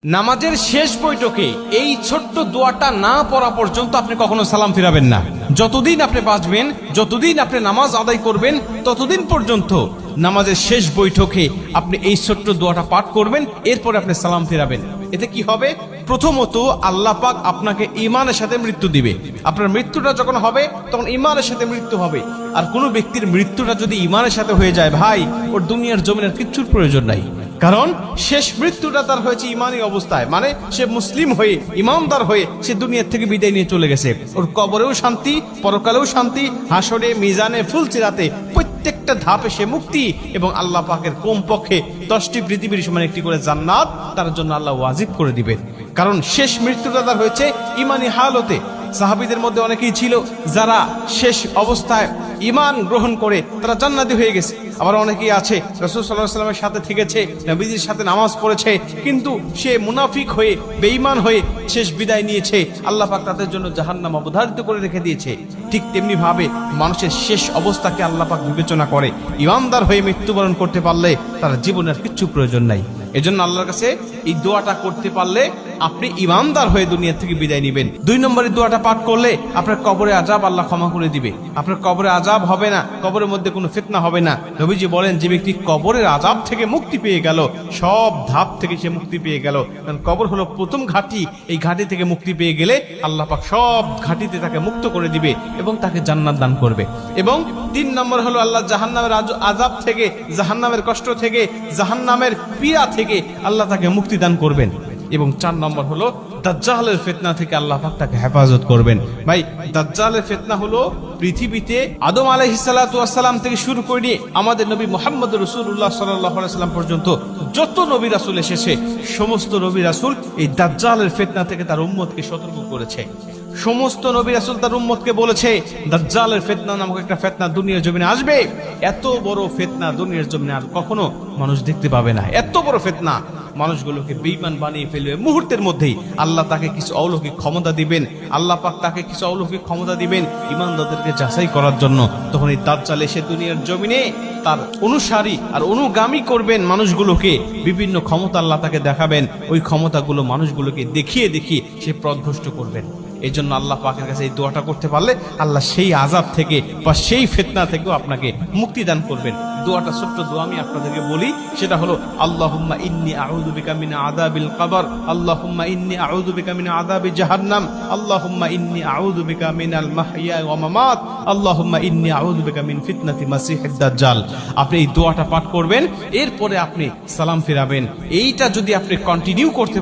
নামাজের শেষ বৈঠকে এই ছোট্ট দোয়াটা না পড়া পর্যন্ত আপনি কখনো সালাম ফিরাবেন না। যতদিন আপনি বাঁচবেন, যতদিন আপনি নামাজ আদায় করবেন, ততদিন পর্যন্ত নামাজের শেষ বৈঠকে আপনি এই ছোট্ট দোয়াটা পাঠ করবেন, এরপরে আপনি সালাম ফিরাবেন। এতে কি হবে? প্রথমত আল্লাহ পাক আপনাকে ঈমানের সাথে মৃত্যু দিবে। আপনার মৃত্যুটা যখন হবে তখন ঈমানের সাথে মৃত্যু হবে। আর কোনো ব্যক্তির মৃত্যুটা যদি ঈমানের সাথে হয়ে যায়, ভাই, ওর দুনিয়ার জমিনের কিচ্ছুর প্রয়োজন নাই। কারণ শেষ মৃত্যুটা তার হয়েছে ইমানি অবস্থায়, মানে সে মুসলিম হয়ে, ইমানদার হয়ে সে দুনিয়ার থেকে বিদায় নিয়ে চলে গেছে। ওর কবরেও শান্তি, পরকালেও শান্তি, হাসরে, মিজানে, ফুলসিরাতে প্রত্যেকটা ধাপে সে মুক্তি, এবং আল্লাহ পাকের কমপক্ষে 10টি পৃথিবীর সমান একটি করে জান্নাত তার জন্য আল্লাহ ওয়াজিব করে দিবেন। কারণ শেষ মৃত্যুটা তার হয়েছে ইমানি হালতে। সাহাবীদের মধ্যে অনেকেই ছিল যারা শেষ অবস্থায় ঈমান গ্রহণ করে তারা জান্নাতি হয়ে গেছে। আবার অনেকেই আছে রাসূল সাল্লাল্লাহু আলাইহি ওয়াসাল্লামের সাথে থেকেছে, নবীজির সাথে নামাজ পড়েছে, কিন্তু সে মুনাফিক হয়ে, বেঈমান হয়ে শেষ বিদায় নিয়েছে। আল্লাহ পাক তাদের জন্য জাহান্নাম অবধারিত করে রেখে দিয়েছে। ঠিক তেমনি ভাবে মানুষের শেষ অবস্থাকে আল্লাহ পাক বিবেচনা করে। ঈমানদার হয়ে মৃত্যুবরণ করতে পারলে তার জীবনের কিচ্ছু প্রয়োজন নাই। এজন্য আল্লাহর কাছে এই দোয়াটা করতে পারলে আপনি ঈমানদার হয়ে দুনিয়া থেকে বিদায় নেবেন। 2 নম্বরের দোয়াটা পাঠ করলে আপনার কবরে আযাব আল্লাহ ক্ষমা করে দিবে। আপনার কবরে আযাব হবে না, কবরের মধ্যে কোনো ফিতনা হবে না। নবীজি বলেন, যে ব্যক্তি কবরের আযাব থেকে মুক্তি পেয়ে গেল, সব ধাপ থেকে সে মুক্তি পেয়ে গেল। কারণ কবর হলো প্রথম ঘাঁটি। এই ঘাঁটি থেকে মুক্তি পেয়ে গেলে আল্লাহ পাক সব ঘাঁটিতে তাকে মুক্ত করে দিবে এবং তাকে জান্নাত দান করবে। এবং 3 নম্বর হলো আল্লাহ জাহান্নামের আযাব থেকে, জাহান্নামের কষ্ট থেকে, জাহান্নামের পীড়া থেকে আল্লাহ তাকে মুক্তি দান করবেন। এবং 4 নম্বর হলো দাজ্জালের ফিতনা থেকে আল্লাহ পাক তাকে হেফাজত করবেন। ভাই, দাজ্জালের ফিতনা হলো পৃথিবীতে আদম আলাইহিস সালাতু ওয়াস সালাম থেকে শুরু করে আমাদের নবী মুহাম্মদ রাসূলুল্লাহ সাল্লাল্লাহু আলাইহি ওয়াসাল্লাম পর্যন্ত যত নবী রাসূল এসেছে, সমস্ত নবী রাসূল এই দাজ্জালের ফিতনা থেকে তার উম্মতকে সতর্ক করেছে। সমস্ত নবী রাসূল তার উম্মতকে বলেছে, দাজ্জালের ফিতনা নামক একটা ফিতনা দুনিয়ার জমিনে আসবে। এত বড় ফিতনা দুনিয়ার জমিনে আর কখনো মানুষ দেখতে পাবে না। এত বড় ফিতনা মানুষগুলোকে বেঈমান বানিয়ে ফেলবে মুহূর্তের মধ্যেই। আল্লাহ তাকে কিছু অলৌকিক ক্ষমতা দিবেন, আল্লাহ পাক তাকে কিছু অলৌকিক ক্ষমতা দিবেন ঈমানদারদেরকে যাচাই করার জন্য। তখন এই দাজ্জাল এসে দুনিয়ার জমিনে তার অনুসারী আর অনুগামী করবেন মানুষগুলোকে, বিভিন্ন ক্ষমতা আল্লাহ তাকে দেখাবেন। ওই ক্ষমতাগুলো মানুষগুলোকে দেখিয়ে দেখিয়ে সে পথভ্রষ্ট করবেন। এই জন্য আল্লাহ পাকের কাছে এই দোয়াটা করতে পারলে আল্লাহ সেই আযাব থেকে বা সেই ফিতনা থেকেও আপনাকে মুক্তি দান করবেন। দোয়াটা ছোট্ট দোয়া আমি আপনাদেরকে বলি, সেটা হলো আল্লাহুম্মা ইন্নী আউযু বিকা মিন আযাবিল কবর, আল্লাহুম্মা ইন্নী আউযু বিকা মিন আযাবি জাহান্নাম, আল্লাহুম্মা ইন্নী আউযু বিকা মিনাল মাহইয়া ওয়া মামাত, আল্লাহুম্মা ইন্নী আউযু বিকা মিন ফিতনাতি মাসিহিদ দাজ্জাল। আপনি এই দোয়াটা পাঠ করবেন, এরপরে আপনি সালাম ফিরাবেন। এইটা যদি আপনি কন্টিনিউ করতে